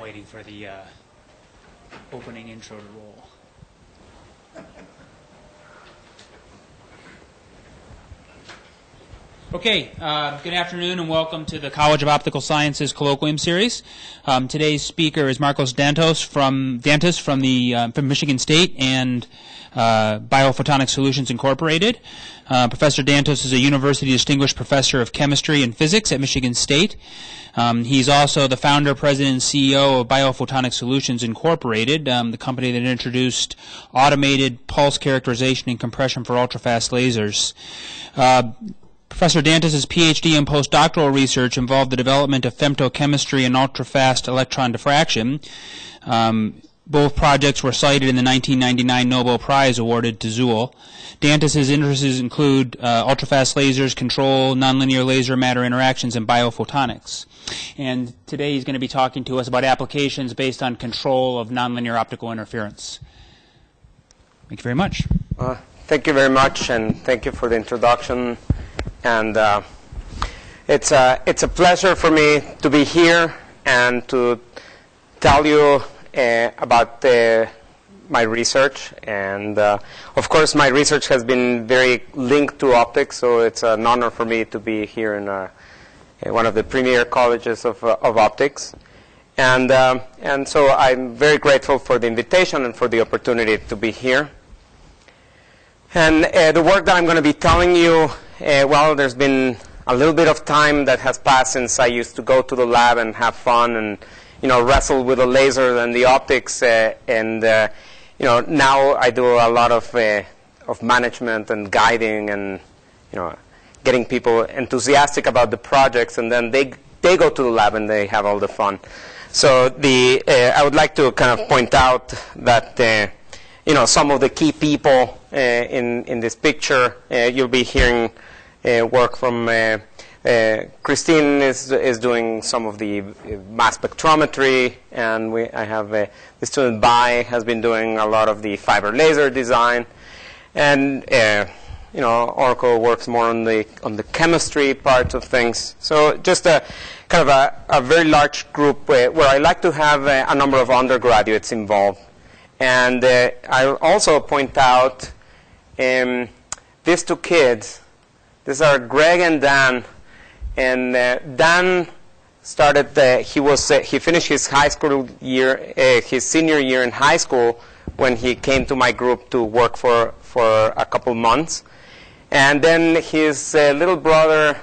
waiting for the opening intro to roll. Okay, good afternoon and welcome to the College of Optical Sciences Colloquium series. Today's speaker is Dantus from Michigan State and Biophotonic Solutions Incorporated. Professor Dantus is a University Distinguished Professor of Chemistry and Physics at Michigan State. He's also the founder, president, and CEO of Biophotonic Solutions Incorporated, the company that introduced automated pulse characterization and compression for ultrafast lasers. Professor Dantus' PhD and postdoctoral research involved the development of femtochemistry and ultrafast electron diffraction. Both projects were cited in the 1999 Nobel Prize awarded to Zuhl. Dantus' interests include ultrafast lasers, control, nonlinear laser-matter interactions, and biophotonics. And today he's going to be talking to us about applications based on control of nonlinear optical interference. Thank you very much. Thank you very much, and thank you for the introduction. And it's a pleasure for me to be here and to tell you about my research. And of course, my research has been very linked to optics, so it's an honor for me to be here in one of the premier colleges of optics. And so I'm very grateful for the invitation and for the opportunity to be here. And the work that I'm going to be telling you, well, there's been a little bit of time that has passed since I used to go to the lab and have fun and, wrestle with the laser and the optics. Now I do a lot of management and guiding and, getting people enthusiastic about the projects. And then they go to the lab and they have all the fun. So I would like to kind of point out that some of the key people in this picture, you'll be hearing work from Christine is doing some of the mass spectrometry, and I have the student Bai has been doing a lot of the fiber laser design, and Orko works more on the chemistry parts of things. So just a kind of a very large group where I like to have a number of undergraduates involved. And I'll also point out these two kids. These are Greg and Dan. And Dan started. He finished his high school year, his senior year in high school, when he came to my group to work for a couple months. And then his little brother,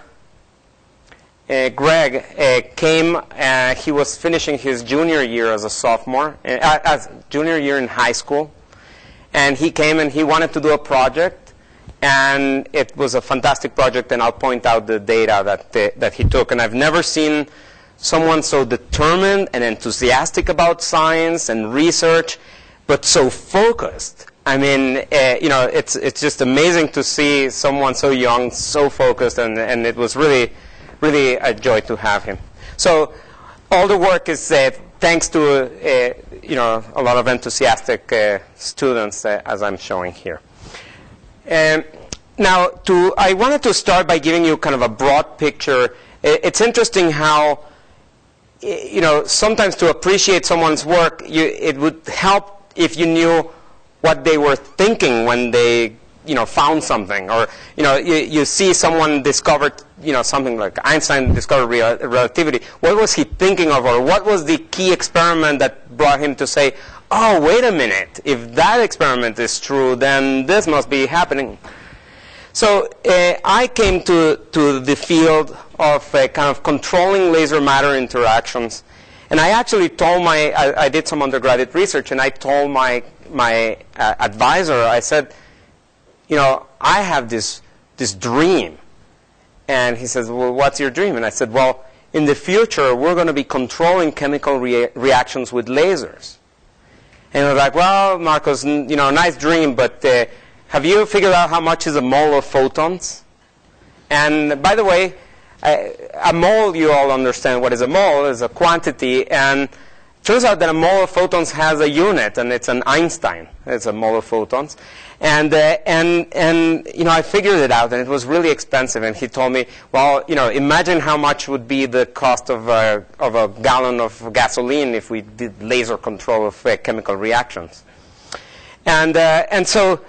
Greg, came. He was finishing his junior year as a sophomore, as junior year in high school, and he came and he wanted to do a project, and it was a fantastic project. And I'll point out the data that he took. And I've never seen someone so determined and enthusiastic about science and research, but so focused. I mean, it's just amazing to see someone so young, so focused, and it was really a joy to have him. So all the work is thanks to a lot of enthusiastic students, as I'm showing here. Now, I wanted to start by giving you kind of a broad picture. It's interesting how sometimes to appreciate someone's work, it would help if you knew what they were thinking when they found something, or you see someone discovered something like Einstein discovered relativity. What was he thinking of, or what was the key experiment that brought him to say, oh, wait a minute, if that experiment is true, then this must be happening. So I came to the field of kind of controlling laser matter interactions, and I actually told I did some undergraduate research, and I told my advisor, I said, I have this dream. And he says, well, what's your dream? And I said, well, in the future, we're going to be controlling chemical reactions with lasers. And he was like, well, Marcos, nice dream, but have you figured out how much is a mole of photons? And by the way, a mole, you all understand what is a mole, is a quantity. And turns out that a mole of photons has a unit, and it's an Einstein. It's a mole of photons. And I figured it out, and it was really expensive. And he told me, well, imagine how much would be the cost of a gallon of gasoline if we did laser control of chemical reactions. And so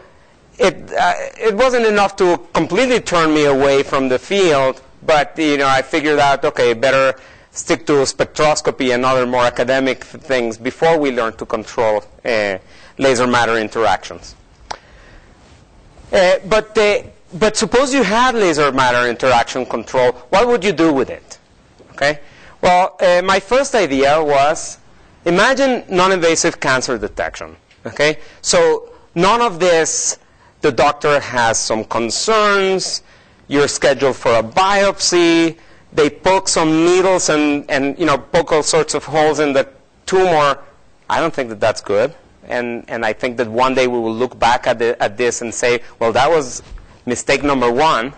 it wasn't enough to completely turn me away from the field, but I figured out, okay, better stick to spectroscopy and other more academic things before we learn to control laser matter interactions. But suppose you had laser matter interaction control, what would you do with it? Okay. Well, my first idea was, imagine non-invasive cancer detection. Okay. So none of this, the doctor has some concerns, you're scheduled for a biopsy, they poke some needles and poke all sorts of holes in the tumor. I don't think that that's good. And I think that one day we will look back at this and say, well, that was mistake number one.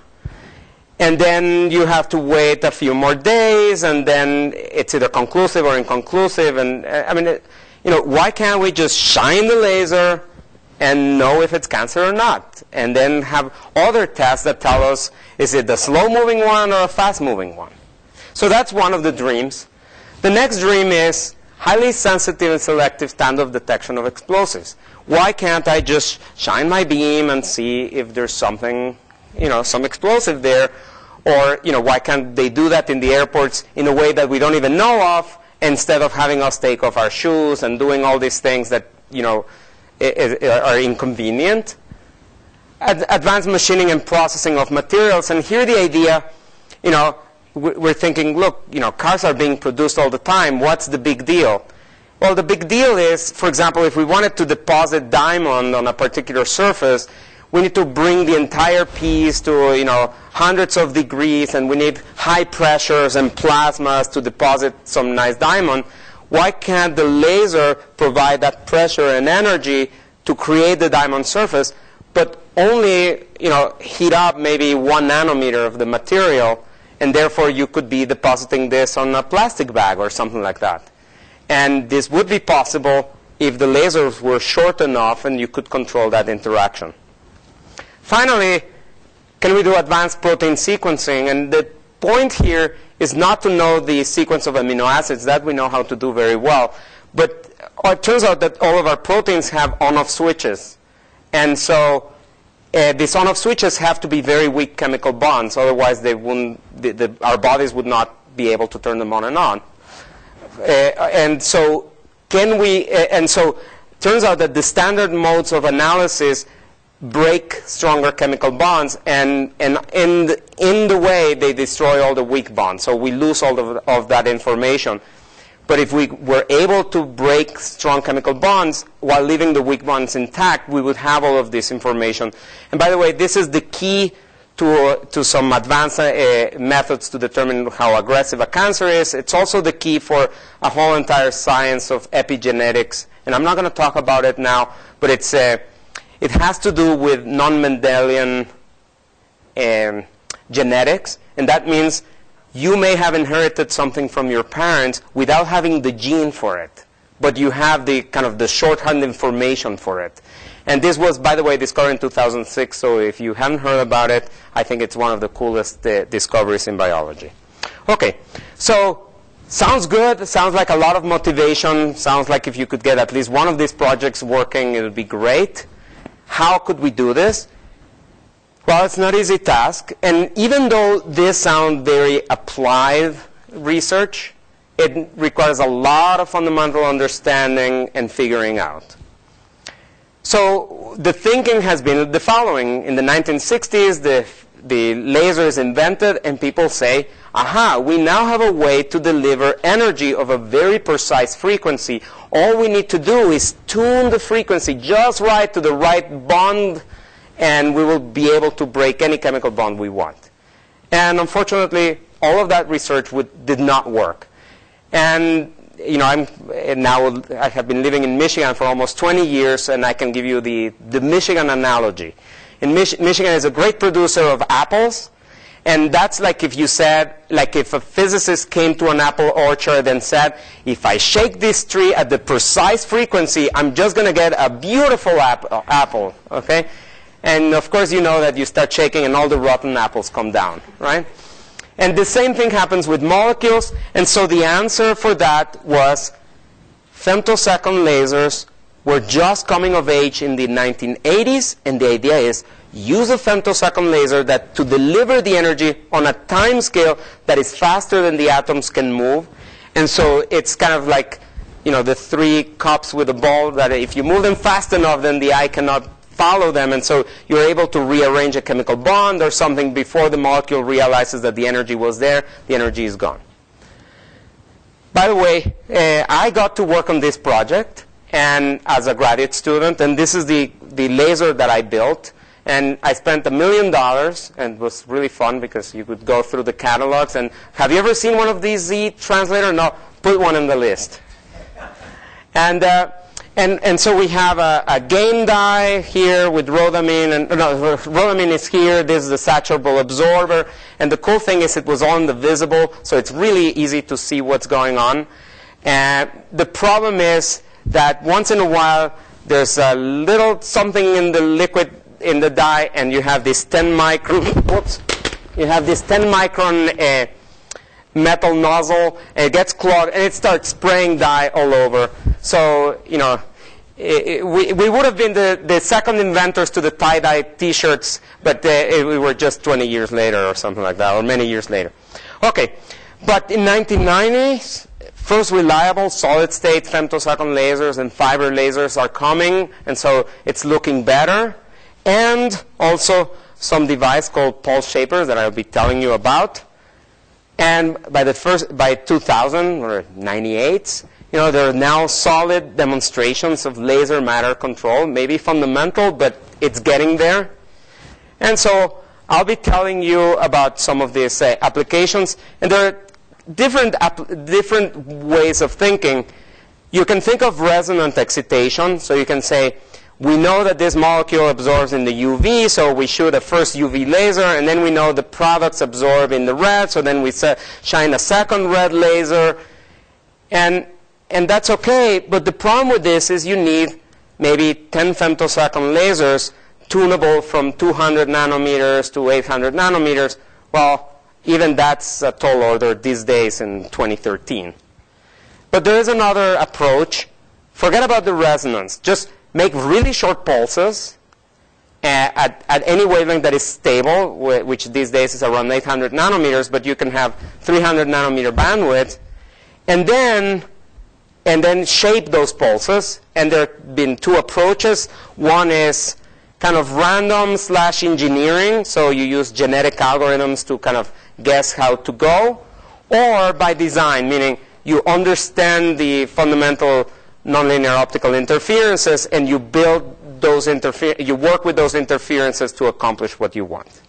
And then you have to wait a few more days, and then it's either conclusive or inconclusive. And why can't we just shine the laser and know if it's cancer or not? And then have other tests that tell us, is it a slow-moving one or a fast-moving one? So that's one of the dreams. The next dream is highly sensitive and selective standoff detection of explosives. Why can't I just shine my beam and see if there's something, some explosive there? Or, why can't they do that in the airports in a way that we don't even know of, instead of having us take off our shoes and doing all these things that, are inconvenient? Advanced machining and processing of materials. And here the idea, we're thinking, look, cars are being produced all the time. What's the big deal? Well, the big deal is, for example, if we wanted to deposit diamond on a particular surface, we need to bring the entire piece to, hundreds of degrees, and we need high pressures and plasmas to deposit some nice diamond. Why can't the laser provide that pressure and energy to create the diamond surface, but only, heat up maybe 1 nanometer of the material, and therefore you could be depositing this on a plastic bag or something like that. And this would be possible if the lasers were short enough and you could control that interaction. Finally, can we do advanced protein sequencing? And the point here is not to know the sequence of amino acids. That we know how to do very well. But it turns out that all of our proteins have on-off switches. And so these on-off switches have to be very weak chemical bonds. Otherwise, they wouldn't, our bodies would not be able to turn them on and on. And so turns out that the standard modes of analysis break stronger chemical bonds, and in the way they destroy all the weak bonds. So we lose all of that information. But if we were able to break strong chemical bonds while leaving the weak bonds intact, we would have all of this information. And by the way, this is the key to some advanced methods to determine how aggressive a cancer is. It's also the key for a whole entire science of epigenetics. And I'm not going to talk about it now, but it has to do with non-Mendelian genetics. And that means you may have inherited something from your parents without having the gene for it, but you have the kind of the shorthand information for it. And this was, by the way, discovered in 2006. So if you haven't heard about it, I think it's one of the coolest discoveries in biology. Okay, so sounds good. Sounds like a lot of motivation. Sounds like if you could get at least one of these projects working, it would be great. How could we do this? Well, it's not an easy task. And even though this sounds very applied research, it requires a lot of fundamental understanding and figuring out. So the thinking has been the following. In the 1960s, the laser is invented, and people say, aha, we now have a way to deliver energy of a very precise frequency. All we need to do is tune the frequency just right to the right bond, and we will be able to break any chemical bond we want. And unfortunately, all of that research did not work. And I have been living in Michigan for almost 20 years, and I can give you the Michigan analogy. Michigan is a great producer of apples, And that's like if you said, like if a physicist came to an apple orchard and said, if I shake this tree at the precise frequency, I'm just going to get a beautiful apple, okay? And of course, you know that you start shaking and all the rotten apples come down, right? And the same thing happens with molecules. And so the answer for that was femtosecond lasers were just coming of age in the 1980s. And the idea is use a femtosecond laser that to deliver the energy on a time scale that is faster than the atoms can move. And so it's kind of like, you know, the 3 cups with a ball that if you move them fast enough, then the eye cannot follow them, and so you're able to rearrange a chemical bond or something before the molecule realizes that the energy was there, the energy is gone. By the way, I got to work on this project and as a graduate student, and this is the laser that I built, and I spent $1 million, and it was really fun because you could go through the catalogs. And have you ever seen one of these Z translator? No, put one in the list. And so we have a gain die here with rhodamine, and no, rhodamine is here. This is the saturable absorber, and the cool thing is it was all in the visible, so it's really easy to see what's going on. And the problem is that once in a while there's a little something in the liquid in the die, and you have this 10 micron. Whoops, you have this 10 micron metal nozzle, and it gets clogged, and it starts spraying dye all over. So, you know, we would have been the second inventors to the tie-dye T-shirts, but we were just 20 years later or something like that, or many years later. Okay, but in 1990s, first reliable solid-state femtosecond lasers and fiber lasers are coming, and so it's looking better. And also some device called pulse shapers that I'll be telling you about. And by 2000 or 98, you know, there are now solid demonstrations of laser matter control, maybe fundamental, but it's getting there. And so I'll be telling you about some of these applications. And there are different ways of thinking. You can think of resonant excitation. So you can say, we know that this molecule absorbs in the UV, so we shoot a first UV laser, and then we know the products absorb in the red, so then we shine a second red laser. And that's okay, but the problem with this is you need maybe 10 femtosecond lasers tunable from 200 nanometers to 800 nanometers. Well, even that's a tall order these days in 2013. But there is another approach. Forget about the resonance. Just make really short pulses at any wavelength that is stable, which these days is around 800 nanometers, but you can have 300 nanometer bandwidth, and then shape those pulses. And there have been 2 approaches. One is kind of random / engineering, so you use genetic algorithms to kind of guess how to go, or by design, meaning you understand the fundamental nonlinear optical interferences, and you build those you work with those interferences to accomplish what you want.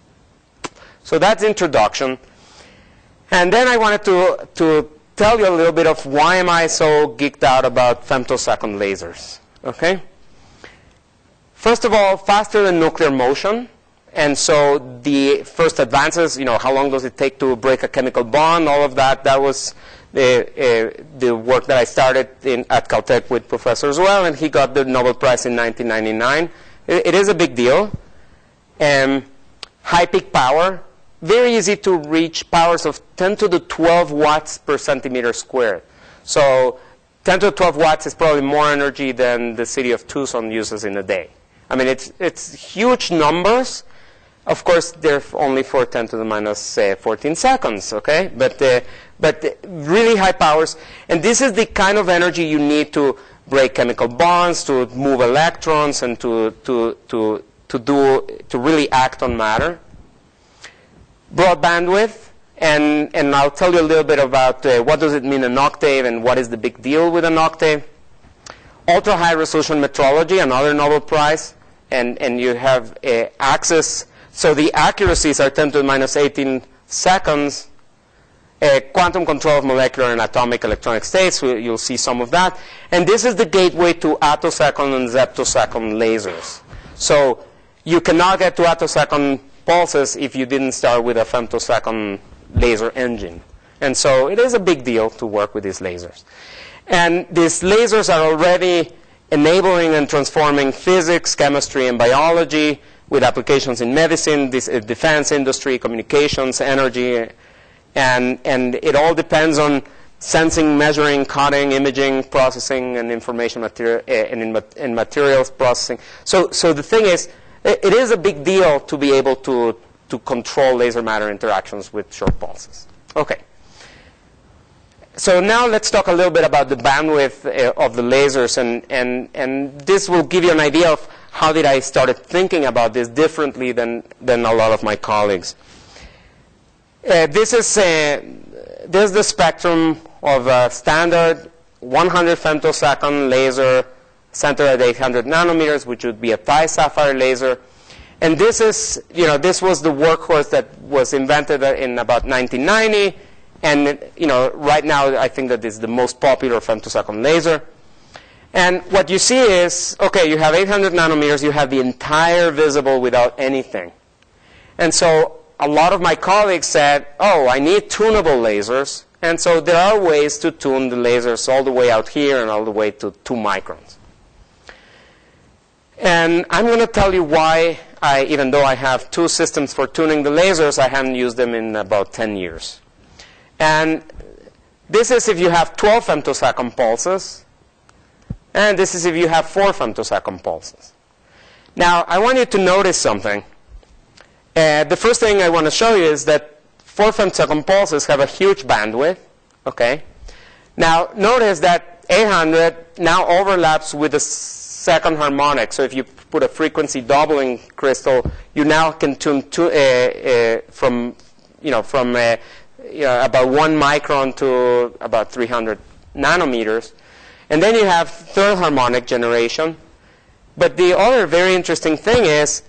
So that's introduction. And then I wanted to tell you a little bit of why am I so geeked out about femtosecond lasers. Okay? First of all, faster than nuclear motion. And so the first advances, you know, how long does it take to break a chemical bond, all of that, that was the work that I started at Caltech with Professor Zuel, and he got the Nobel Prize in 1999. It is a big deal. High peak power, very easy to reach powers of 10 to the 12 watts per centimeter squared. So 10 to the 12 watts is probably more energy than the city of Tucson uses in a day. I mean, it's huge numbers. Of course, they're only for 10 to the minus 14 seconds, okay? But really high powers. And this is the kind of energy you need to break chemical bonds, to move electrons, and to really act on matter. Broad bandwidth. And I'll tell you a little bit about what does it mean an octave and what is the big deal with an octave. Ultra high resolution metrology, another Nobel Prize. And you have access. So the accuracies are 10 to the minus 18 seconds. Quantum control of molecular and atomic electronic states, you'll see some of that. And this is the gateway to attosecond and zeptosecond lasers. So you cannot get to attosecond pulses if you didn't start with a femtosecond laser engine. And so it is a big deal to work with these lasers. And these lasers are already enabling and transforming physics, chemistry, and biology with applications in medicine, defense industry, communications, energy, and it all depends on sensing, measuring, cutting, imaging, processing, and information material and materials processing. So the thing is, it is a big deal to be able to control laser matter interactions with short pulses. Okay. So now let's talk a little bit about the bandwidth of the lasers, and this will give you an idea of how did I started thinking about this differently than a lot of my colleagues. This is the spectrum of a standard 100 femtosecond laser centered at 800 nanometers, which would be a Ti-sapphire laser. And this is, this was the workhorse that was invented in about 1990. And, right now I think that this is the most popular femtosecond laser. And what you see is, okay, you have 800 nanometers, you have the entire visible without anything. And so a lot of my colleagues said, oh, I need tunable lasers. And so there are ways to tune the lasers all the way out here and all the way to 2 microns. And I'm going to tell you why, even though I have 2 systems for tuning the lasers, I haven't used them in about 10 years. And this is if you have 12 femtosecond pulses. And this is if you have 4 femtosecond pulses. Now, I want you to notice something. The first thing I want to show you is that 4 femtosecond pulses have a huge bandwidth. Okay. Now, notice that 800 now overlaps with the second harmonic. So if you put a frequency doubling crystal, you now can tune from about 1 micron to about 300 nanometers. And then you have third harmonic generation. But the other very interesting thing is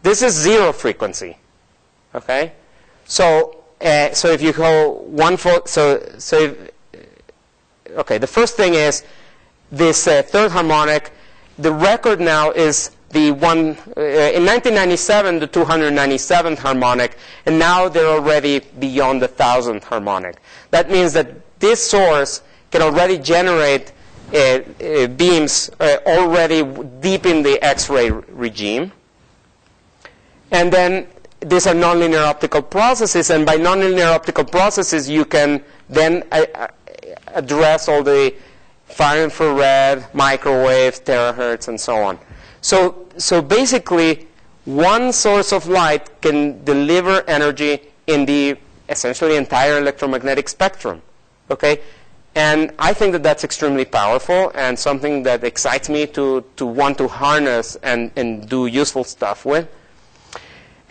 this is 0 frequency. Okay? So if you go 1 foot, okay, the first thing is this third harmonic. The record now is the one in 1997, the 297th harmonic, and now they're already beyond the 1000th harmonic. That means that this source can already generate beams already deep in the X-ray regime. And then these are nonlinear optical processes, and by nonlinear optical processes, you can then address all the far infrared, microwaves, terahertz, and so on. So basically, one source of light can deliver energy in the essentially entire electromagnetic spectrum. Okay? And I think that that's extremely powerful and something that excites me to want to harness and do useful stuff with.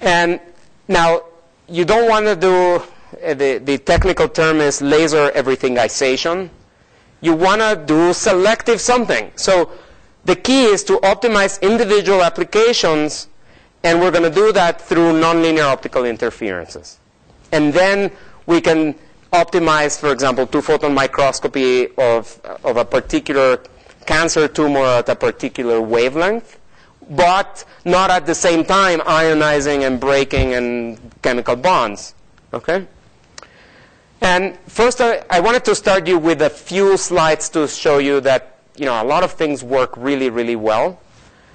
And now, you don't want to do, the technical term is laser everythingization. You want to do selective something. So the key is to optimize individual applications, and we're going to do that through nonlinear optical interferences. And then we can optimize, for example, 2-photon microscopy of a particular cancer tumor at a particular wavelength, but not at the same time ionizing and breaking and chemical bonds. Okay? And first, I wanted to start you with a few slides to show you that a lot of things work really, really well.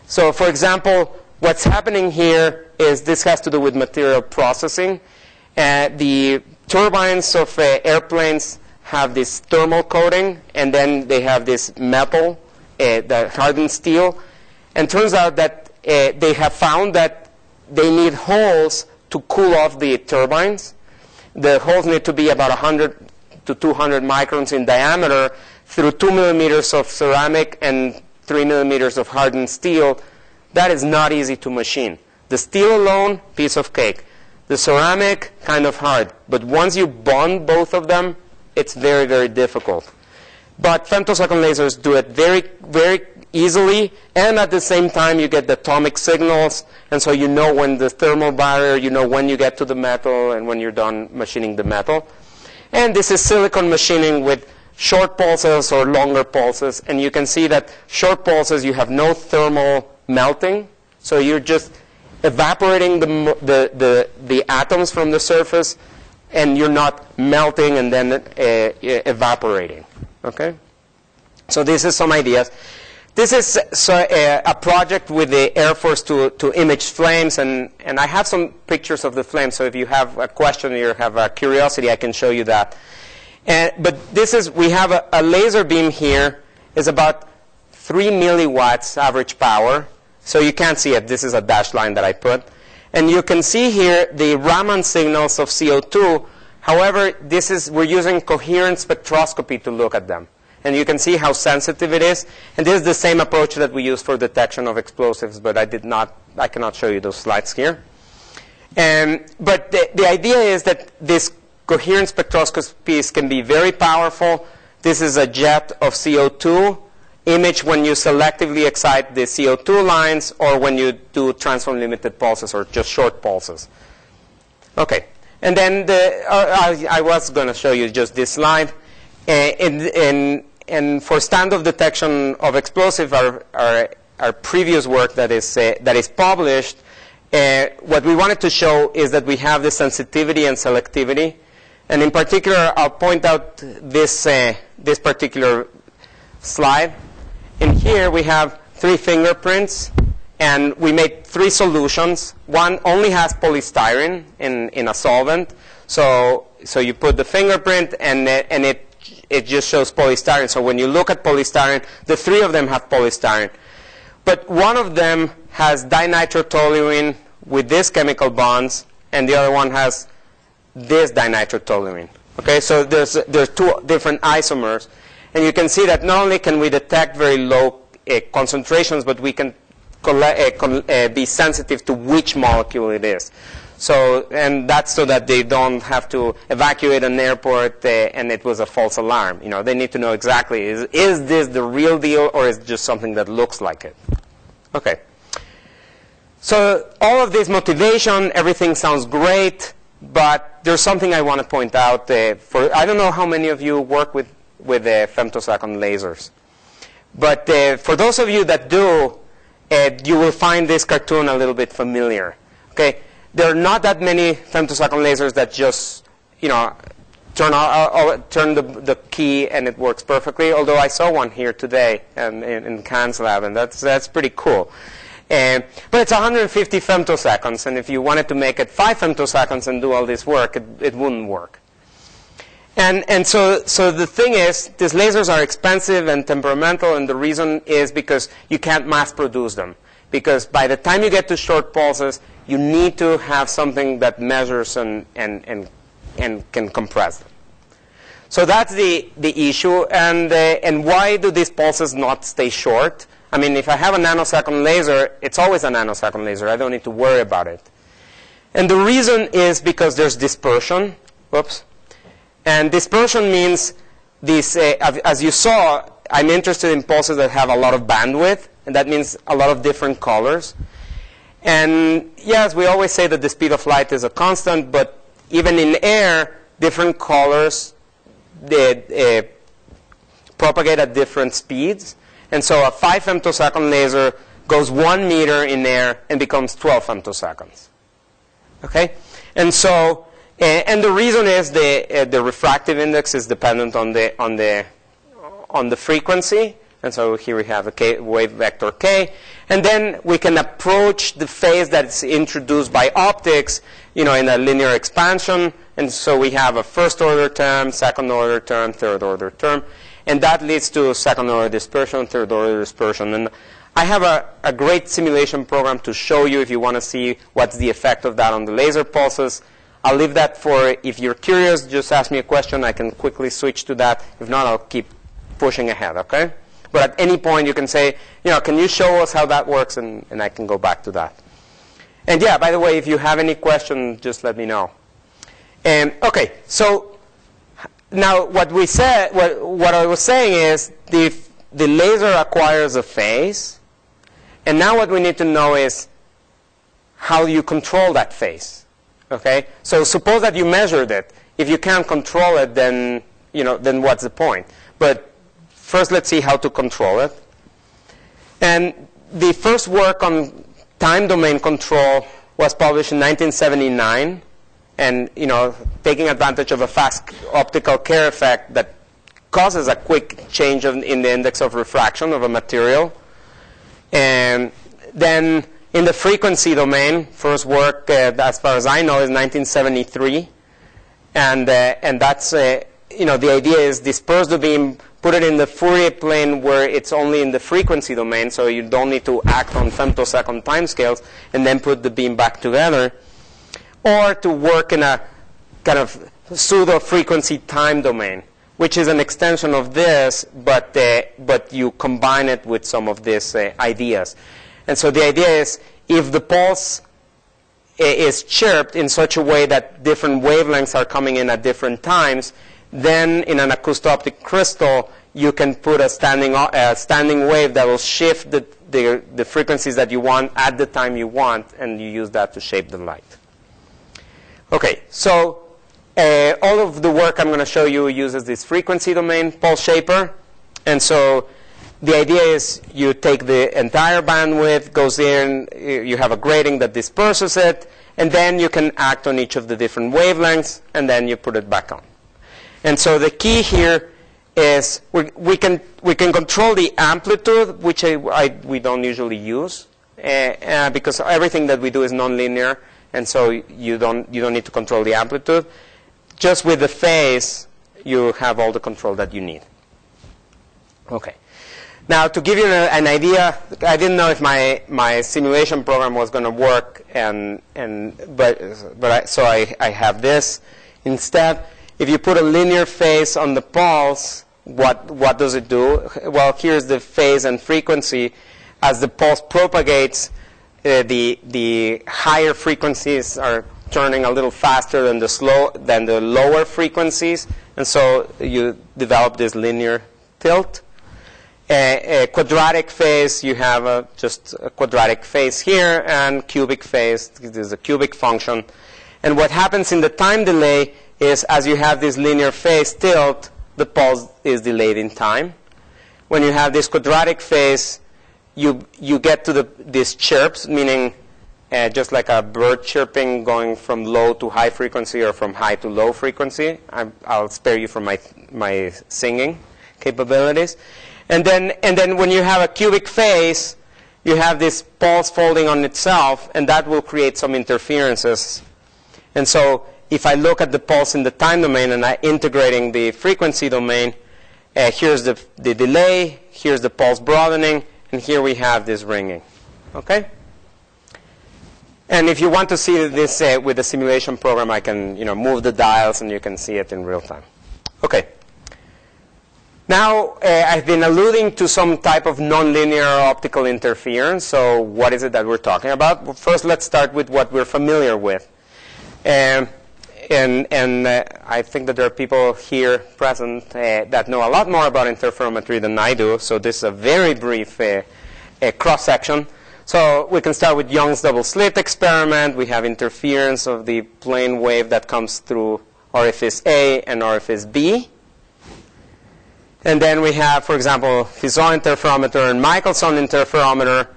So, for example, what's happening here is this has to do with material processing. The turbines of airplanes have this thermal coating, and then they have this metal, the hardened steel. And it turns out that they have found that they need holes to cool off the turbines. The holes need to be about 100 to 200 microns in diameter through 2 millimeters of ceramic and 3 millimeters of hardened steel. That is not easy to machine. The steel alone, piece of cake. The ceramic, kind of hard. But once you bond both of them, it's very, very difficult. But femtosecond lasers do it very, very easily, and at the same time you get the atomic signals, and so you know when the thermal barrier, you know when you get to the metal and when you're done machining the metal. And this is silicon machining with short pulses or longer pulses, and you can see that short pulses you have no thermal melting, so you're just evaporating the atoms from the surface, and you're not melting and then evaporating. Okay? So this is some ideas. This is a project with the Air Force to image flames, and I have some pictures of the flames, so if you have a question or you have a curiosity, I can show you that. But this is, we have a laser beam here. It's about 3 milliwatts average power. So you can't see it. This is a dashed line that I put. And you can see here the Raman signals of CO2. However, we're using coherent spectroscopy to look at them. And you can see how sensitive it is. And this is the same approach that we use for detection of explosives, but I cannot show you those slides here. But the idea is that this coherent spectroscopies can be very powerful. This is a jet of CO2 image when you selectively excite the CO2 lines or when you do transform limited pulses or just short pulses. Okay. And then I was going to show you just this slide. And for standoff detection of explosive, our previous work that is published, what we wanted to show is that we have the sensitivity and selectivity. And in particular, I'll point out this particular slide. In here, we have 3 fingerprints, and we made 3 solutions. One only has polystyrene in a solvent. So you put the fingerprint, and it just shows polystyrene. So when you look at polystyrene, the 3 of them have polystyrene. But one of them has dinitrotoluene with these chemical bonds, and the other one has this dinitrotoluene. Okay, so there's 2 different isomers. And you can see that not only can we detect very low concentrations, but we can be sensitive to which molecule it is. So, and that's so that they don't have to evacuate an airport and it was a false alarm. You know, they need to know exactly, is this the real deal or is it just something that looks like it? Okay. So all of this motivation, everything sounds great, but there's something I want to point out. I don't know how many of you work with femtosecond lasers. But for those of you that do, you will find this cartoon a little bit familiar. Okay, there are not that many femtosecond lasers that just, you know, turn the key and it works perfectly. Although I saw one here today in Khan's lab, and that's pretty cool. But it's 150 femtoseconds, and if you wanted to make it 5 femtoseconds and do all this work, it wouldn't work. And so the thing is, these lasers are expensive and temperamental, and the reason is because you can't mass produce them. Because by the time you get to short pulses, you need to have something that measures and can compress them. So that's the issue. And why do these pulses not stay short? I mean, if I have a nanosecond laser, it's always a nanosecond laser. I don't need to worry about it. And the reason is because there's dispersion. Whoops. And dispersion means this, as you saw, I'm interested in pulses that have a lot of bandwidth, and that means a lot of different colors. And yes, we always say that the speed of light is a constant, but even in air, different colors propagate at different speeds. And so a 5 femtosecond laser goes 1 meter in air and becomes 12 femtoseconds. Okay? And so, and the reason is the refractive index is dependent on the frequency. And so here we have a wave vector k. And then we can approach the phase that's introduced by optics, you know, in a linear expansion. And so we have a first order term, second order term, third order term. And that leads to second order dispersion, third order dispersion. And I have a great simulation program to show you if you want to see what's the effect of that on the laser pulses. I'll leave that for, if you're curious, just ask me a question. I can quickly switch to that. If not, I'll keep pushing ahead, okay? But at any point, you can say, you know, can you show us how that works? And I can go back to that. And yeah, by the way, if you have any question, just let me know. Okay, so now what we said, what I was saying is the laser acquires a phase. And now what we need to know is how you control that phase. Okay? So suppose that you measured it. If you can't control it, then, you know, then what's the point? But first, let's see how to control it. And the first work on time domain control was published in 1979, and taking advantage of a fast optical Kerr effect that causes a quick change in the index of refraction of a material. And then in the frequency domain, first work, as far as I know, is 1973, and that's the idea is disperse the beam, put it in the Fourier plane where it's only in the frequency domain, so you don't need to act on femtosecond timescales, and then put the beam back together, or to work in a kind of pseudo-frequency time domain, which is an extension of this, but you combine it with some of these ideas. And so the idea is, if the pulse is chirped in such a way that different wavelengths are coming in at different times, then in an acousto-optic crystal, you can put a standing wave that will shift the frequencies that you want at the time you want, and you use that to shape the light. Okay, so all of the work I'm going to show you uses this frequency domain pulse shaper. And so the idea is you take the entire bandwidth, goes in, you have a grating that disperses it, and then you can act on each of the different wavelengths, and then you put it back on. And so the key here is we can control the amplitude, which we don't usually use, because everything that we do is nonlinear, and so you don't need to control the amplitude. Just with the phase, you have all the control that you need. Okay. Now, to give you an idea, I didn't know if my simulation program was going to work, so I have this instead. If you put a linear phase on the pulse, what does it do? Well, here's the phase and frequency. As the pulse propagates, the higher frequencies are turning a little faster than the lower frequencies, and so you develop this linear tilt. A quadratic phase, you have just a quadratic phase here, and cubic phase, this is a cubic function. And what happens in the time delay is, as you have this linear phase tilt, the pulse is delayed in time. When you have this quadratic phase, you get to these chirps, meaning just like a bird chirping going from low to high frequency or from high to low frequency. I'll spare you from my singing capabilities. And then when you have a cubic phase, you have this pulse folding on itself, and that will create some interferences. And so if I look at the pulse in the time domain and I'm integrating the frequency domain, here's the delay, here's the pulse broadening, and here we have this ringing. Okay? And if you want to see this with the simulation program, I can move the dials and you can see it in real time. Okay. Now, I've been alluding to some type of nonlinear optical interference. So what is it that we're talking about? Well, first, let's start with what we're familiar with. And I think that there are people here present that know a lot more about interferometry than I do. So this is a very brief cross-section. So we can start with Young's double slit experiment. We have interference of the plane wave that comes through orifice A and orifice B. And then we have, for example, Fizeau interferometer and Michelson interferometer.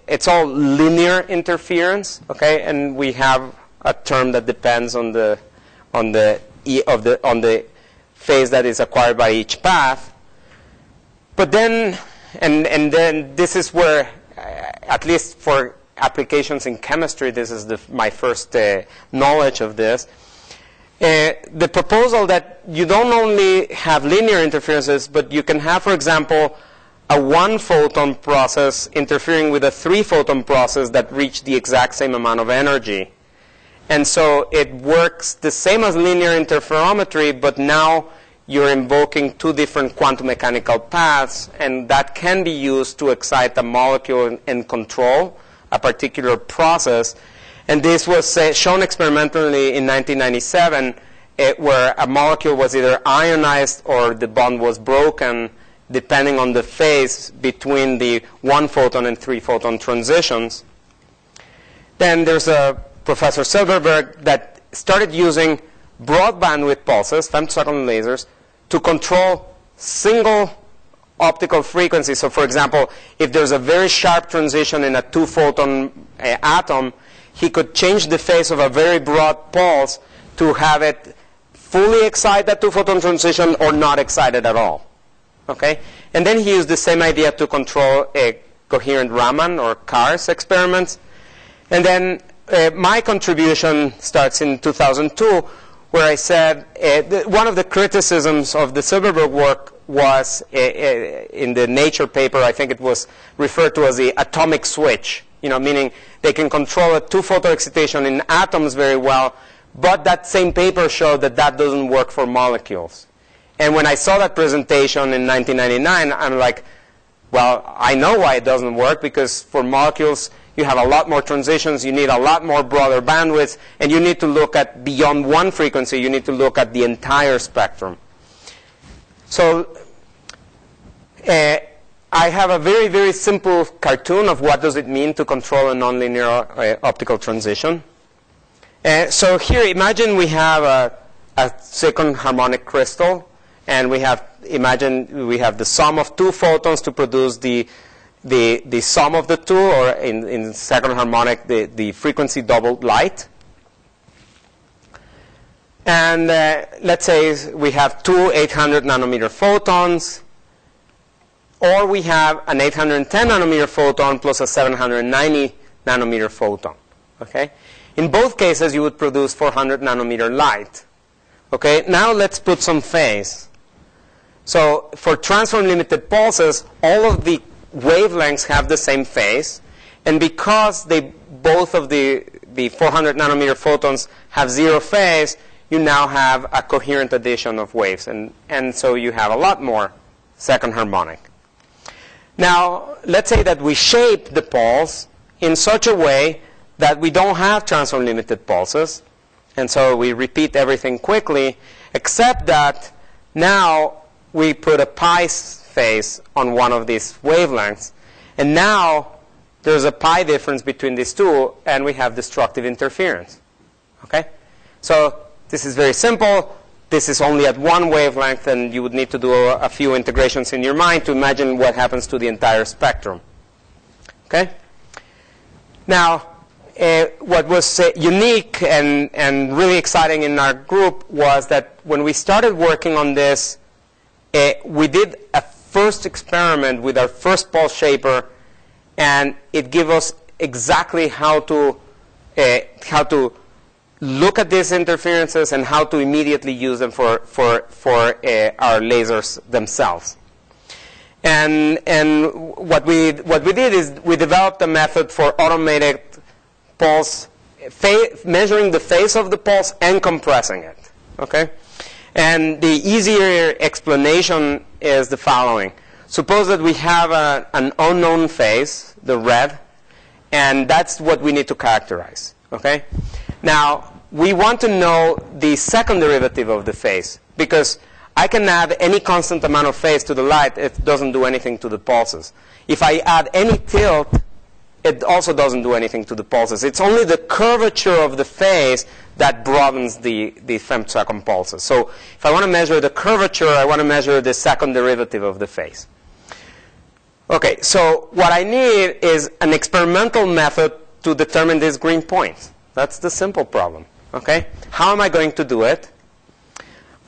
It's all linear interference, okay? And we have a term that depends on the phase that is acquired by each path. But then, and then this is where, at least for applications in chemistry, this is my first knowledge of this. The proposal that you don't only have linear interferences, but you can have, for example, a 1-photon process interfering with a 3-photon process that reach the exact same amount of energy. And so it works the same as linear interferometry, but now you're invoking 2 different quantum mechanical paths, and that can be used to excite a molecule and control a particular process. And this was shown experimentally in 1997, where a molecule was either ionized or the bond was broken, depending on the phase between the 1-photon and 3-photon transitions. Then there's a Professor Silverberg that started using broad bandwidth pulses, femtosecond lasers, to control single optical frequency. So for example, if there's a very sharp transition in a 2-photon atom, he could change the phase of a very broad pulse to have it fully excite that 2-photon transition or not excited at all. Okay? And then he used the same idea to control a coherent Raman or Cars experiments. And then my contribution starts in 2002, where I said one of the criticisms of the Silverberg work was in the Nature paper, I think it was referred to as the atomic switch, meaning they can control a 2-photon excitation in atoms very well, but that same paper showed that that doesn't work for molecules. And when I saw that presentation in 1999, I'm like, well, I know why it doesn't work, because for molecules, you have a lot more transitions, you need a lot more broader bandwidths, and you need to look at beyond one frequency, you need to look at the entire spectrum. So I have a very, very simple cartoon of what does it mean to control a nonlinear optical transition. So here, imagine we have a second harmonic crystal, and imagine we have the sum of 2 photons to produce the sum of the two, or in second harmonic, the frequency doubled light. And let's say we have 2 800 nanometer photons, or we have an 810 nanometer photon plus a 790 nanometer photon. Okay? In both cases, you would produce 400 nanometer light. Okay? Now let's put some phase. So for transform limited pulses, all of the wavelengths have the same phase, and because both of the 400 nanometer photons have 0 phase, you now have a coherent addition of waves, and so you have a lot more second harmonic. Now, let's say that we shape the pulse in such a way that we don't have transform limited pulses, and so we repeat everything quickly, except that now we put a pi phase on one of these wavelengths, and now there's a pi difference between these two, and we have destructive interference. Okay? So this is very simple. This is only at one wavelength, and you would need to do a few integrations in your mind to imagine what happens to the entire spectrum. Okay? Now, what was unique and really exciting in our group was that when we started working on this, we did a first experiment with our first pulse shaper, and it gave us exactly how to look at these interferences and how to immediately use them for our lasers themselves. And what we did is we developed a method for automated pulse, measuring the phase of the pulse and compressing it. Okay? And the easier explanation is the following. Suppose that we have an unknown phase, the red, and that's what we need to characterize. Okay? Now, we want to know the second derivative of the phase, because I can add any constant amount of phase to the light. It doesn't do anything to the pulses. If I add any tilt, it also doesn't do anything to the pulses. It's only the curvature of the phase that broadens the femtosecond pulses. So if I want to measure the curvature, I want to measure the second derivative of the phase. Okay, so what I need is an experimental method to determine these green points. That's the simple problem. Okay? How am I going to do it?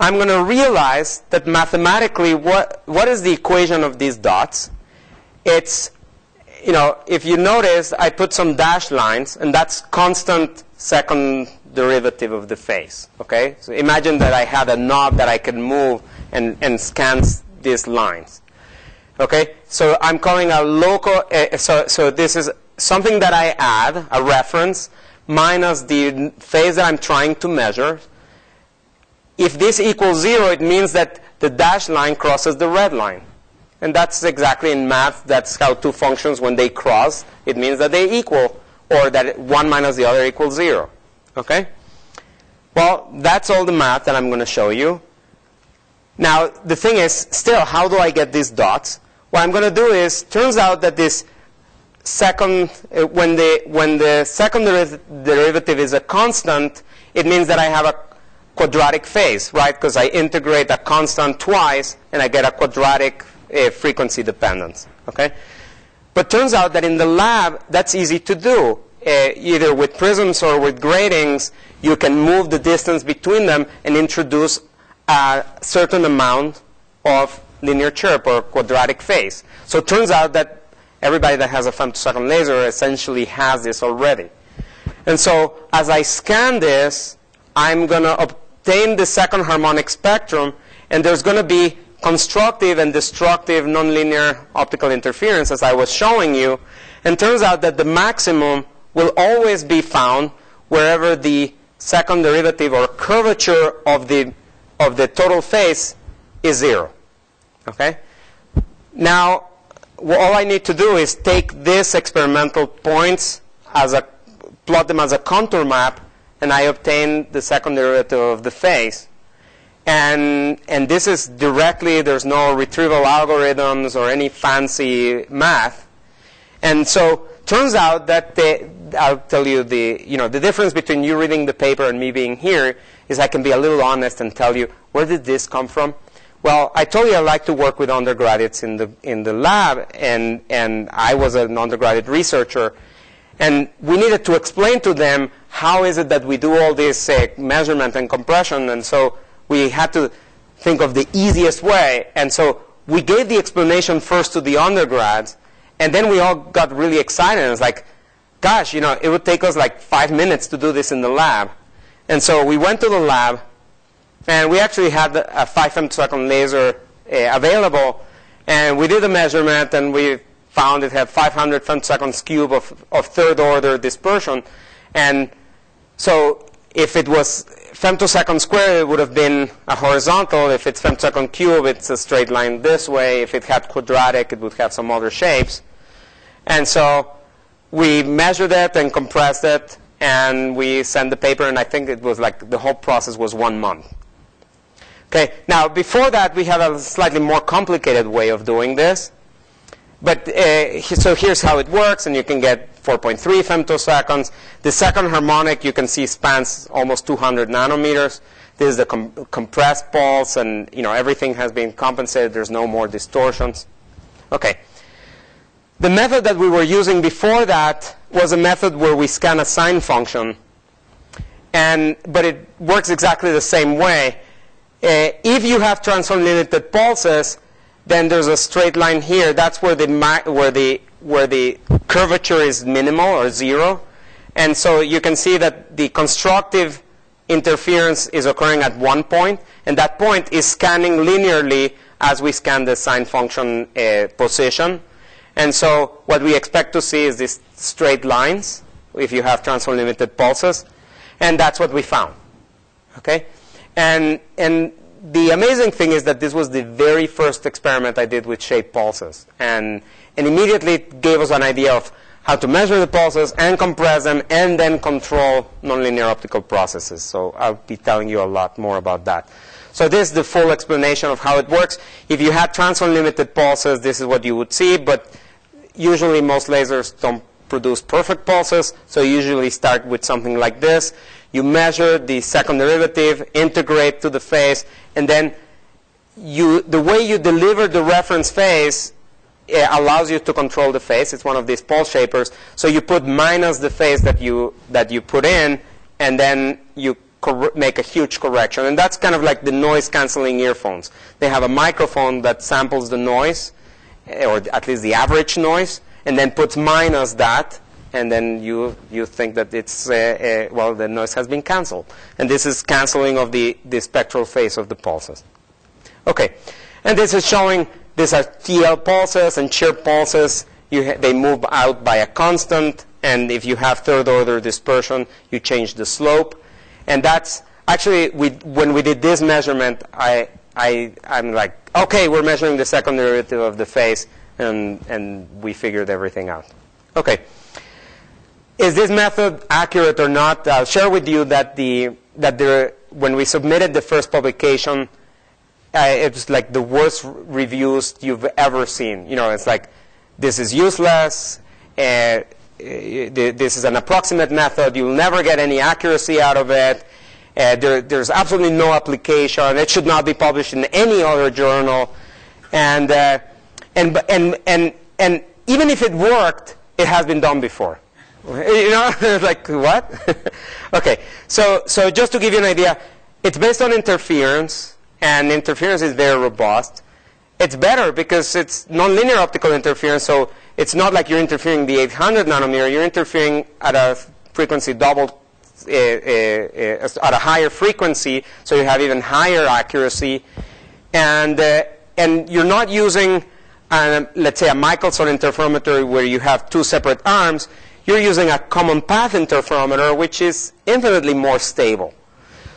I'm going to realize that mathematically, what is the equation of these dots? It's, if you notice, I put some dashed lines, and that's constant second derivative of the phase. Okay? So imagine that I had a knob that I could move and scan these lines. Okay? So I'm calling a local, so this is something that I add, a reference, minus the phase that I'm trying to measure. If this equals 0, it means that the dashed line crosses the red line. And that's exactly in math, that's how two functions, when they cross, it means that they equal, or that one minus the other equals 0. Okay? Well, that's all the math that I'm going to show you. Now, the thing is, still, how do I get these dots? What I'm going to do is, turns out that this second, when the second derivative is a constant, it means that I have a quadratic phase, right? Because I integrate a constant twice, and I get a quadratic frequency dependence. Okay? But turns out that in the lab, that's easy to do. Either with prisms or with gratings, you can move the distance between them and introduce a certain amount of linear chirp or quadratic phase. So it turns out that everybody that has a femtosecond laser essentially has this already. And so as I scan this, I'm going to obtain the second harmonic spectrum, and there's going to be constructive and destructive nonlinear optical interference, as I was showing you. And turns out that the maximum will always be found wherever the second derivative or curvature of the total phase is 0. Okay? Now, all I need to do is take these experimental points plot them as a contour map, and I obtain the second derivative of the phase. And this is directly, there's no retrieval algorithms or any fancy math. And so turns out that I'll tell you the difference between you reading the paper and me being here is I can be a little honest and tell you, where did this come from? Well, I told you I like to work with undergraduates in the lab, and I was an undergraduate researcher. And we needed to explain to them how is it that we do all this measurement and compression. And so we had to think of the easiest way. And so we gave the explanation first to the undergrads, and then we all got really excited. And it's like, gosh, it would take us like 5 minutes to do this in the lab. And so we went to the lab, and we actually had a 5 femtosecond laser available. And we did a measurement, and we found it had 500 femtoseconds cube of third order dispersion. And so if it was femtosecond squared, it would have been a horizontal. If it's femtosecond cube, it's a straight line this way. If it had quadratic, it would have some other shapes. And so we measured it and compressed it, and we sent the paper, and I think it was like the whole process was 1 month. Okay, now before that, we had a slightly more complicated way of doing this. But so here's how it works, and you can get 4.3 femtoseconds. The second harmonic, you can see, spans almost 200 nanometers. This is the compressed pulse, and everything has been compensated. There's no more distortions. Okay. The method that we were using before that was a method where we scan a sine function, but it works exactly the same way. If you have transform limited pulses, then there's a straight line here. That's where the curvature is minimal or 0. And so you can see that the constructive interference is occurring at one point, and that point is scanning linearly as we scan the sine function position. And so what we expect to see is these straight lines if you have transform limited pulses, and that's what we found. Okay? And the amazing thing is that this was the very first experiment I did with shaped pulses. And immediately it gave us an idea of how to measure the pulses and compress them and then control nonlinear optical processes. So I'll be telling you a lot more about that. So this is the full explanation of how it works. If you had transform limited pulses, this is what you would see. But usually most lasers don't produce perfect pulses. So you usually start with something like this. You measure the second derivative, integrate to the phase, and then the way you deliver the reference phase allows you to control the phase. It's one of these pulse shapers. So you put minus the phase that you put in, and then you make a huge correction. And that's kind of like the noise-canceling earphones. They have a microphone that samples the noise, or at least the average noise, and then puts minus that. And then you think that it's, the noise has been canceled. And this is canceling of the spectral phase of the pulses. Okay. And this is showing these are TL pulses and chirp pulses. They move out by a constant. And if you have third order dispersion, you change the slope. And that's actually, when we did this measurement, I'm like, okay, we're measuring the second derivative of the phase. And we figured everything out. Okay. Is this method accurate or not? I'll share with you that when we submitted the first publication, it was like the worst reviews you've ever seen. It's like, this is useless. This is an approximate method. You'll never get any accuracy out of it. There's absolutely no application. It should not be published in any other journal. And And even if it worked, it has been done before. You know, like what? Okay, so just to give you an idea, it's based on interference, and interference is very robust. It's better because it's nonlinear optical interference, so it's not like you're interfering the 800 nanometer. You're interfering at a frequency double, at a higher frequency, so you have even higher accuracy. And you're not using, let's say, a Michelson interferometer where you have two separate arms. You're using a common path interferometer, which is infinitely more stable.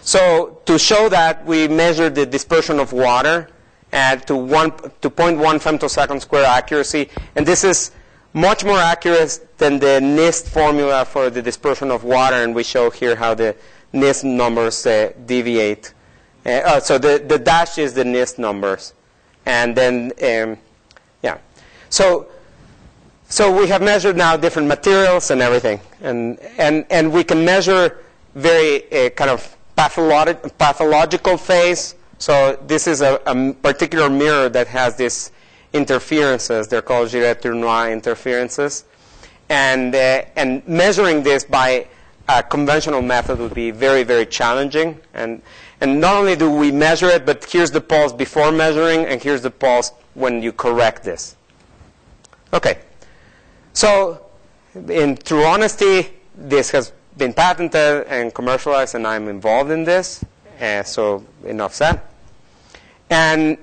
So to show that, we measured the dispersion of water at to 0.1 femtosecond square accuracy. And this is much more accurate than the NIST formula for the dispersion of water. And we show here how the NIST numbers deviate. So the dash is the NIST numbers. And then, yeah. So we have measured now different materials and everything. And we can measure very kind of pathological phase. So this is a particular mirror that has these interferences. They're called Girard-Tournois interferences. And measuring this by a conventional method would be very, very challenging. And not only do we measure it, but here's the pulse before measuring, and here's the pulse when you correct this. Okay. So in true honesty, this has been patented and commercialized, and I'm involved in this. So enough said. And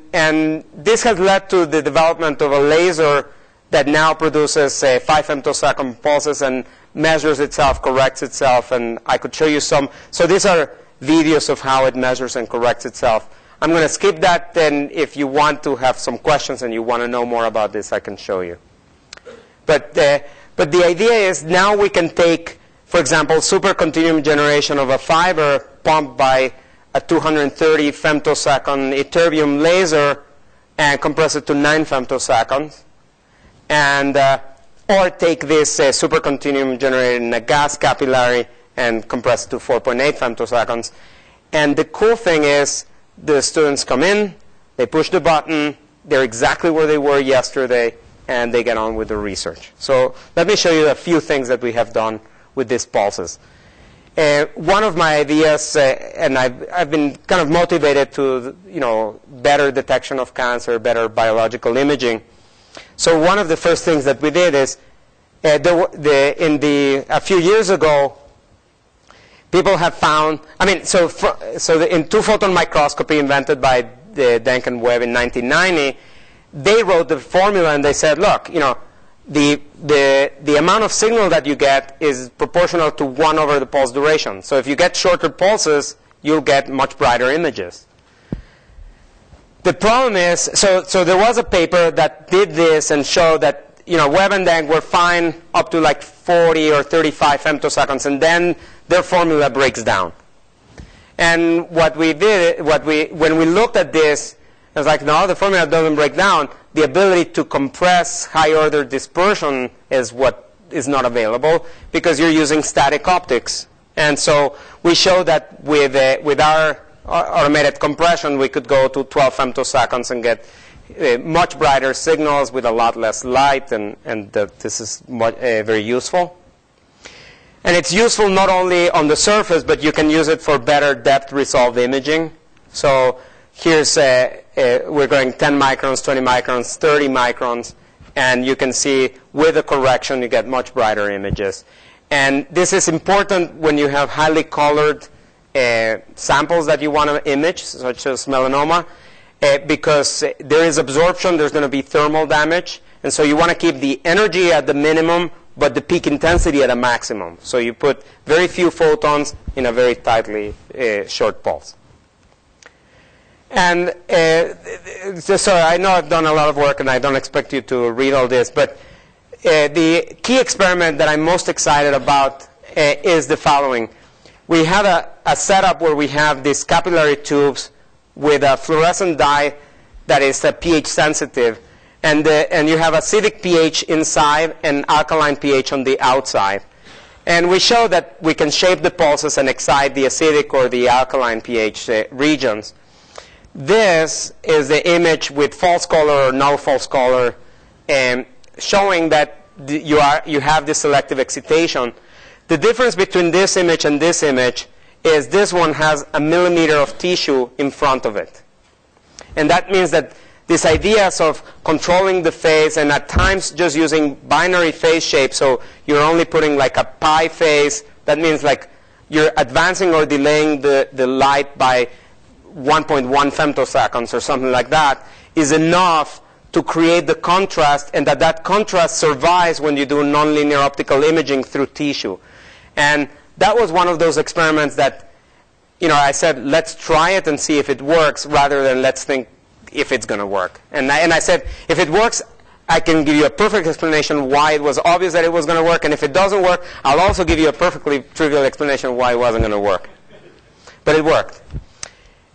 this has led to the development of a laser that now produces 5 femtosecond pulses and measures itself, corrects itself, and I could show you some. So these are videos of how it measures and corrects itself. I'm going to skip that, then if you want to have some questions and you want to know more about this, I can show you. But the idea is now we can take, for example, supercontinuum generation of a fiber pumped by a 230 femtosecond ytterbium laser and compress it to 9 femtoseconds. And, or take this supercontinuum generated in a gas capillary and compress it to 4.8 femtoseconds. And the cool thing is the students come in, they push the button, they're exactly where they were yesterday, and they get on with the research. So let me show you a few things that we have done with these pulses. One of my ideas, and I've been kind of motivated to, better detection of cancer, better biological imaging. So one of the first things that we did is, a few years ago, people have found, so in two-photon microscopy invented by Denk and Webb in 1990, they wrote the formula and they said, look, the amount of signal that you get is proportional to 1 over the pulse duration. So if you get shorter pulses, you'll get much brighter images. The problem is, so there was a paper that did this and showed that Webb and Denk were fine up to like 40 or 35 femtoseconds, and then their formula breaks down. And what we did, when we looked at this, I was like, no, the formula doesn't break down. The ability to compress high-order dispersion is what is not available because you're using static optics. And so we showed that with our automated compression, we could go to 12 femtoseconds and get much brighter signals with a lot less light, and this is very useful. And it's useful not only on the surface, but you can use it for better depth resolved imaging. So here's we're going 10 microns, 20 microns, 30 microns, and you can see with the correction you get much brighter images. And this is important when you have highly colored samples that you want to image, such as melanoma, because there is absorption, there's going to be thermal damage, and so you want to keep the energy at the minimum, but the peak intensity at a maximum. So you put very few photons in a very tightly short pulse. And so I know I've done a lot of work, and I don't expect you to read all this, but the key experiment that I'm most excited about is the following. We have a setup where we have these capillary tubes with a fluorescent dye that is pH sensitive, and you have acidic pH inside and alkaline pH on the outside. And we show that we can shape the pulses and excite the acidic or the alkaline pH regions. This is the image with false color or null false color showing that you have this selective excitation. The difference between this image and this image is this one has a millimeter of tissue in front of it. And that means that these ideas of controlling the phase and at times just using binary phase shape, so you're only putting like a pi phase, that means like you're advancing or delaying the light by 1.1 femtoseconds or something like that, is enough to create the contrast, and that contrast survives when you do nonlinear optical imaging through tissue. And that was one of those experiments that, I said, let's try it and see if it works, rather than let's think if it's going to work. And I said, if it works, I can give you a perfect explanation why it was obvious that it was going to work. And if it doesn't work, I'll also give you a perfectly trivial explanation why it wasn't going to work. But it worked.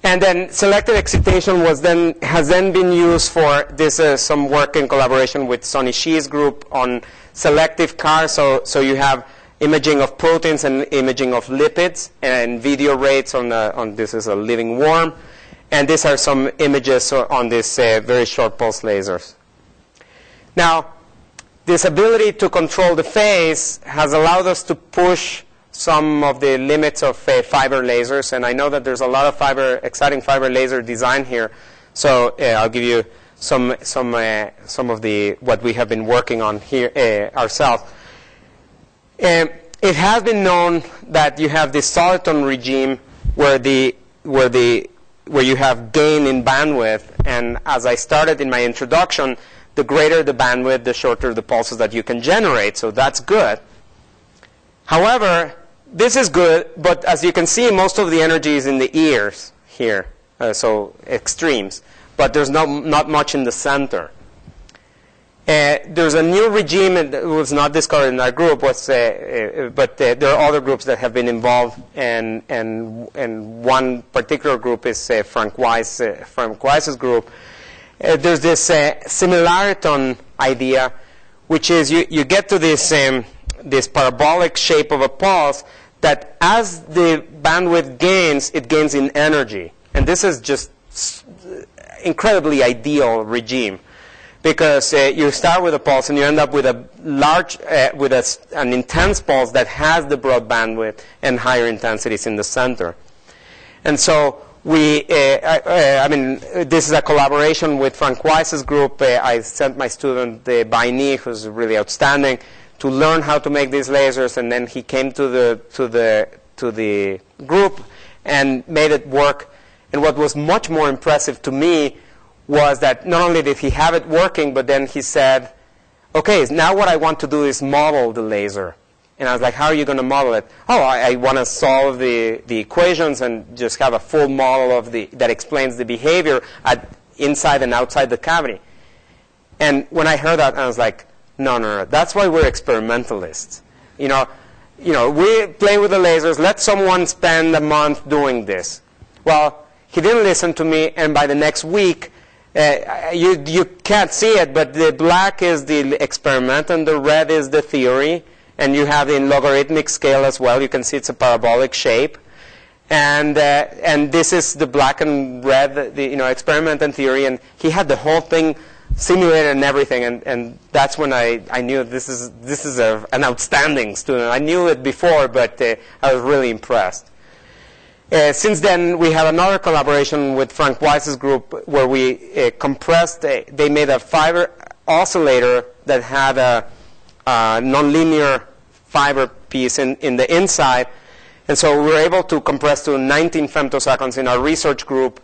And then selective excitation has then been used for this some work in collaboration with Sonny Shi's group on selective cars. So you have imaging of proteins and imaging of lipids, and video rates on this is a living worm. And these are some images on these very short pulse lasers. Now, this ability to control the phase has allowed us to push some of the limits of fiber lasers. And I know that there's a lot of exciting fiber laser design here. So I'll give you some of what we have been working on here ourselves. It has been known that you have this soliton regime where you have gain in bandwidth, and as I started in my introduction, the greater the bandwidth, the shorter the pulses that you can generate, so that's good. However, this is good, but as you can see, most of the energy is in the ears here, so extremes, but there's not much in the center. There's a new regime that was not discovered in our group, but there are other groups that have been involved, and one particular group is Frank Weiss's group. There's this similariton idea, which is you get to this parabolic shape of a pulse that as the bandwidth gains, it gains in energy. And this is just incredibly ideal regime, because you start with a pulse and you end up with a large, an intense pulse that has the broad bandwidth and higher intensities in the center. And so this is a collaboration with Frank Weiss's group. I sent my student Baini, who's really outstanding, to learn how to make these lasers, and then he came to the group and made it work. And what was much more impressive to me was that not only did he have it working, but then he said, okay, now what I want to do is model the laser. And I was like, how are you going to model it? Oh, I want to solve the equations and just have a full model that explains the behavior inside and outside the cavity. And when I heard that, I was like, no. That's why we're experimentalists. We play with the lasers. Let someone spend a month doing this. Well, he didn't listen to me, and by the next week, you can't see it, but the black is the experiment and the red is the theory. And you have in logarithmic scale as well. You can see it's a parabolic shape. And this is the black and red, the experiment and theory. And he had the whole thing simulated and everything. And that's when I knew this is an outstanding student. I knew it before, but I was really impressed. Since then, we have another collaboration with Frank Weiss's group where we compressed. They made a fiber oscillator that had a nonlinear fiber piece in the inside. And so we were able to compress to 19 femtoseconds in our research group.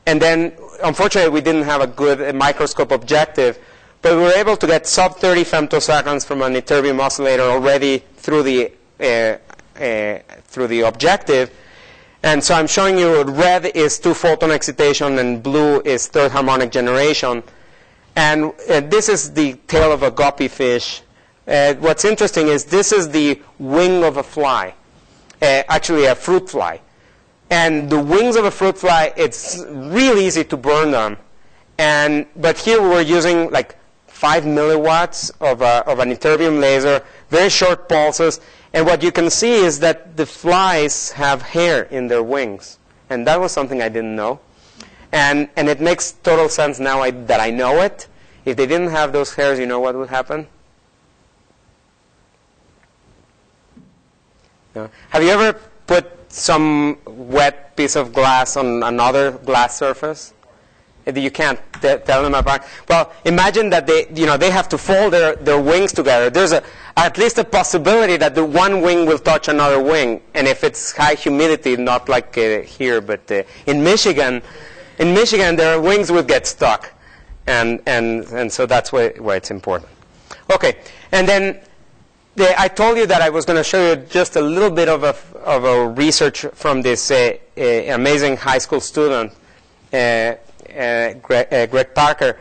And then, unfortunately, we didn't have a good microscope objective, but we were able to get sub 30 femtoseconds from an ytterbium oscillator already through the objective. And so I'm showing you red is 2-photon excitation and blue is third harmonic generation. And this is the tail of a guppy fish. What's interesting is this is the wing of a fly, actually a fruit fly. And the wings of a fruit fly, it's really easy to burn them. But here we're using like 5 milliwatts of an ytterbium laser, very short pulses. And what you can see is that the flies have hair in their wings. And that was something I didn't know. And it makes total sense now that I know it. if they didn't have those hairs, you know what would happen? No. Have you ever put some wet piece of glass on another glass surface? You can't tell them apart. Well, imagine that they have to fold their wings together. There's at least a possibility that the one wing will touch another wing. And if it's high humidity, not like here, but in Michigan, their wings would get stuck. And so that's why it's important. Okay, and then I told you that I was going to show you just a little bit of a research from this amazing high school student, Greg Parker.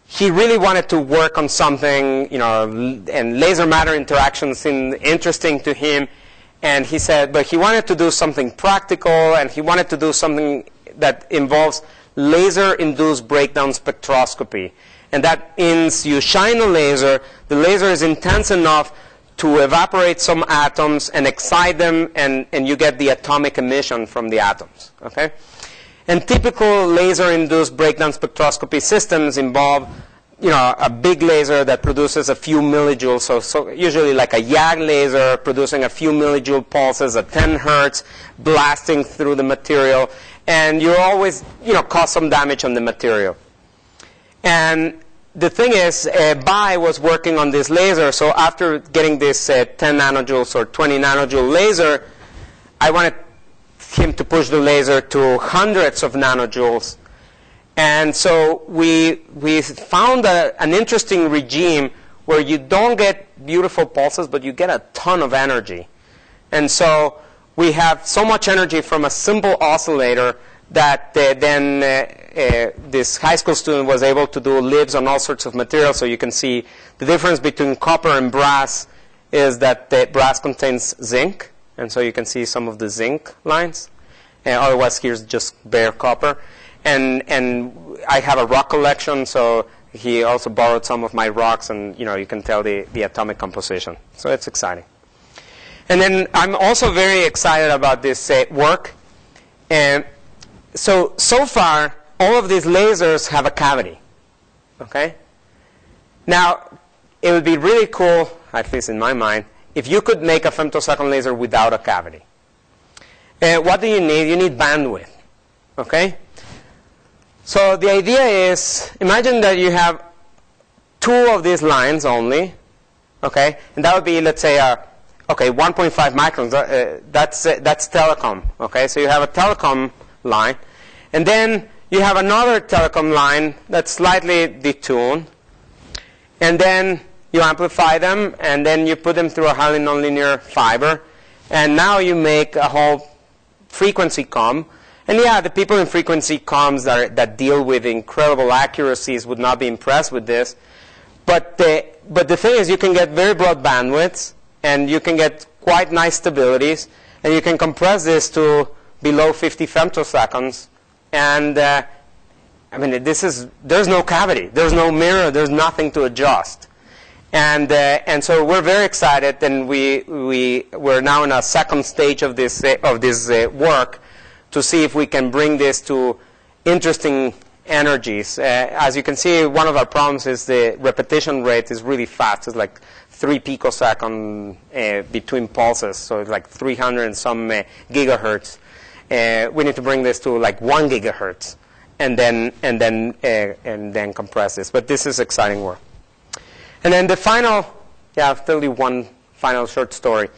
He really wanted to work on something, and laser matter interactions seemed interesting to him. And he said, but he wanted to do something practical, and he wanted to do something that involves laser-induced breakdown spectroscopy. And that means you shine a laser, the laser is intense enough to evaporate some atoms and excite them, and you get the atomic emission from the atoms. Okay? And typical laser-induced breakdown spectroscopy systems involve, a big laser that produces a few millijoules, so usually like a YAG laser producing a few millijoule pulses at 10 hertz, blasting through the material, and you always, cause some damage on the material. And the thing is, Bai was working on this laser, so after getting this 10 nanojoules or 20 nanojoule laser, I wanted him to push the laser to hundreds of nanojoules. And so we found an interesting regime where you don't get beautiful pulses, but you get a ton of energy. And so we have so much energy from a simple oscillator that then this high school student was able to do libs on all sorts of materials. So you can see the difference between copper and brass is that the brass contains zinc. And so you can see some of the zinc lines. Otherwise, here's just bare copper. And I have a rock collection, so he also borrowed some of my rocks, and you can tell the atomic composition. So it's exciting. And then I'm also very excited about this work. And so far, all of these lasers have a cavity. Okay? Now, it would be really cool, at least in my mind, if you could make a femtosecond laser without a cavity. What do you need? You need bandwidth. Okay? So the idea is, imagine that you have 2 of these lines only. Okay? And that would be, let's say, 1.5 microns. That's telecom. Okay? So you have a telecom line. And then you have another telecom line that's slightly detuned. And then you amplify them, and then you put them through a highly nonlinear fiber. And now you make a whole frequency comm. And yeah, the people in frequency comms that deal with incredible accuracies would not be impressed with this. But the thing is, you can get very broad bandwidths, and you can get quite nice stabilities, and you can compress this to below 50 femtoseconds. And there's no cavity, there's no mirror, there's nothing to adjust. And so we're very excited, and we're now in a second stage of this work to see if we can bring this to interesting energies. As you can see, one of our problems is the repetition rate is really fast. It's like 3 picosecond between pulses, so it's like 300 and some gigahertz. We need to bring this to like 1 gigahertz, and then compress this. But this is exciting work. And then the final, I'll tell you one final short story.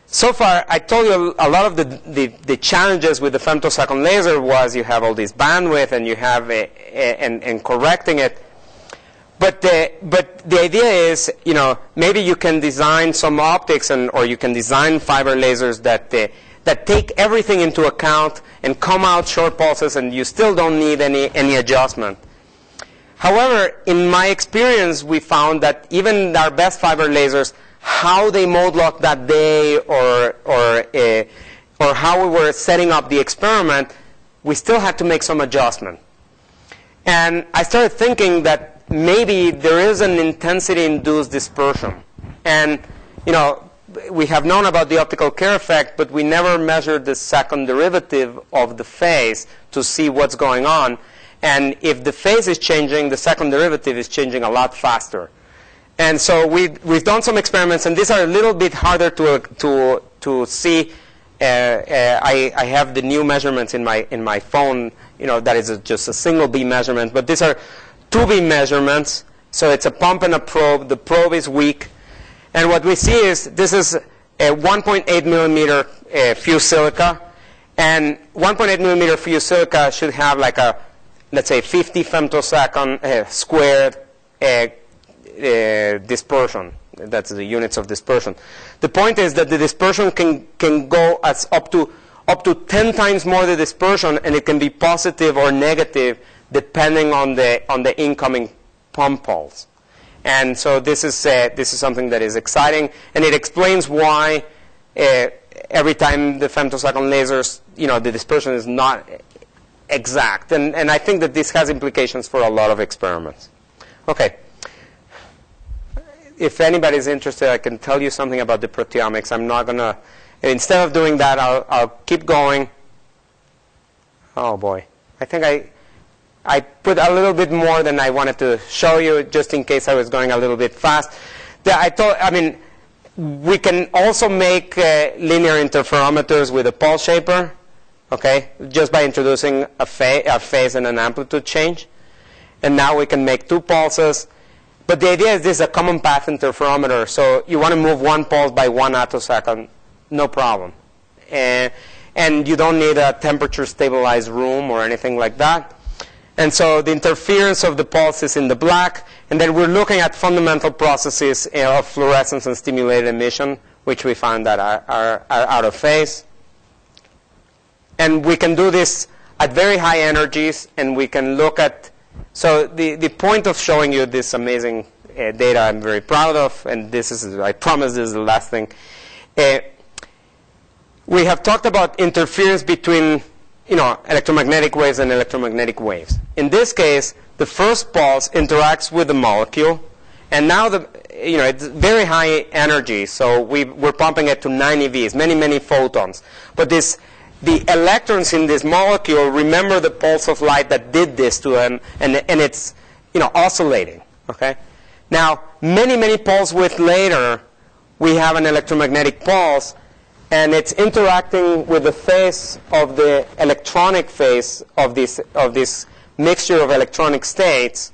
So far, I told you a lot of the challenges with the femtosecond laser was you have all this bandwidth, and you have and correcting it. But the idea is, maybe you can design some optics, or you can design fiber lasers that take everything into account and come out short pulses, and you still don't need any adjustment. However, in my experience, we found that even our best fiber lasers, how they mode lock that day, or how we were setting up the experiment, we still had to make some adjustment. And I started thinking that maybe there is an intensity-induced dispersion. And, we have known about the optical Kerr effect, but we never measured the second derivative of the phase to see what's going on. And if the phase is changing, the second derivative is changing a lot faster. And so we've done some experiments, and these are a little bit harder to see. I have the new measurements in my phone. That is just a single beam measurement. But these are 2 beam measurements. So it's a pump and a probe. The probe is weak. And what we see is this is a 1.8 millimeter fused silica. And 1.8 millimeter fused silica should have like a, let's say, 50 femtosecond squared dispersion. That's the units of dispersion. The point is that the dispersion can go as up to 10 times more the dispersion, and it can be positive or negative depending on the incoming pump pulse. And so this is something that is exciting, and it explains why every time the femtosecond lasers, the dispersion is not exact. And I think that this has implications for a lot of experiments. Okay. If anybody's interested, I can tell you something about the proteomics. I'm not going to, instead of doing that, I'll keep going. Oh, boy. I think I put a little bit more than I wanted to show you, just in case I was going a little bit fast. We can also make linear interferometers with a pulse shaper, okay, just by introducing a phase and an amplitude change. And now we can make 2 pulses. But the idea is this is a common path interferometer. So you want to move 1 pulse by 1 attosecond, no problem. And you don't need a temperature stabilized room or anything like that. And so the interference of the pulse is in the black. And then we're looking at fundamental processes of fluorescence and stimulated emission, which we found that are out of phase. And we can do this at very high energies, and we can look at. So the point of showing you this amazing data I'm very proud of, and this is, I promise this is the last thing. We have talked about interference between electromagnetic waves and electromagnetic waves. In this case, the first pulse interacts with the molecule, and now it's very high energy, so we're pumping it to 9 EVs, many photons. But the electrons in this molecule remember the pulse of light that did this to them, and it's oscillating. Okay. Now, many pulse widths later, we have an electromagnetic pulse, and it's interacting with the phase of the electronic phase of this mixture of electronic states,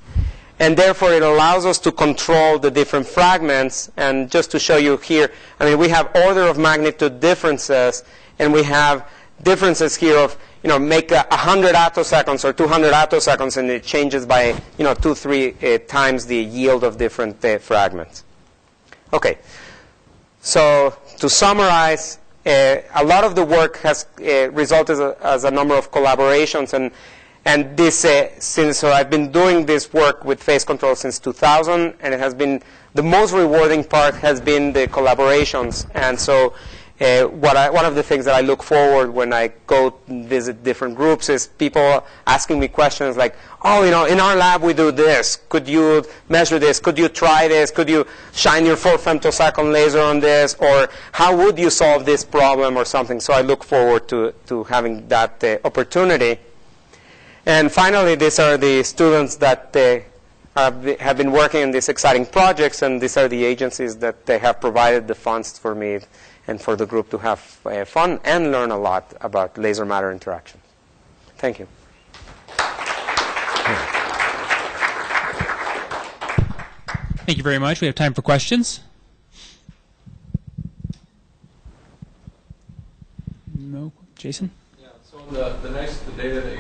and therefore it allows us to control the different fragments. And just to show you here, we have order of magnitude differences, and we have differences here of make 100 attoseconds or 200 attoseconds, and it changes by 2-3 times the yield of different fragments. Okay, so to summarize, a lot of the work has resulted as a number of collaborations, and this since I've been doing this work with phase control since 2000, and it has been the most rewarding part has been the collaborations. And so one of the things that I look forward when I go visit different groups is people asking me questions like, oh, in our lab we do this. Could you measure this? Could you try this? Could you shine your 4 femtosecond laser on this? Or how would you solve this problem or something? So I look forward to having that opportunity. And finally, these are the students that have been working on these exciting projects, and these are the agencies that they have provided the funds for me and for the group to have fun and learn a lot about laser matter interactions. Thank you. Thank you very much. We have time for questions. No, Jason? Yeah, so the data that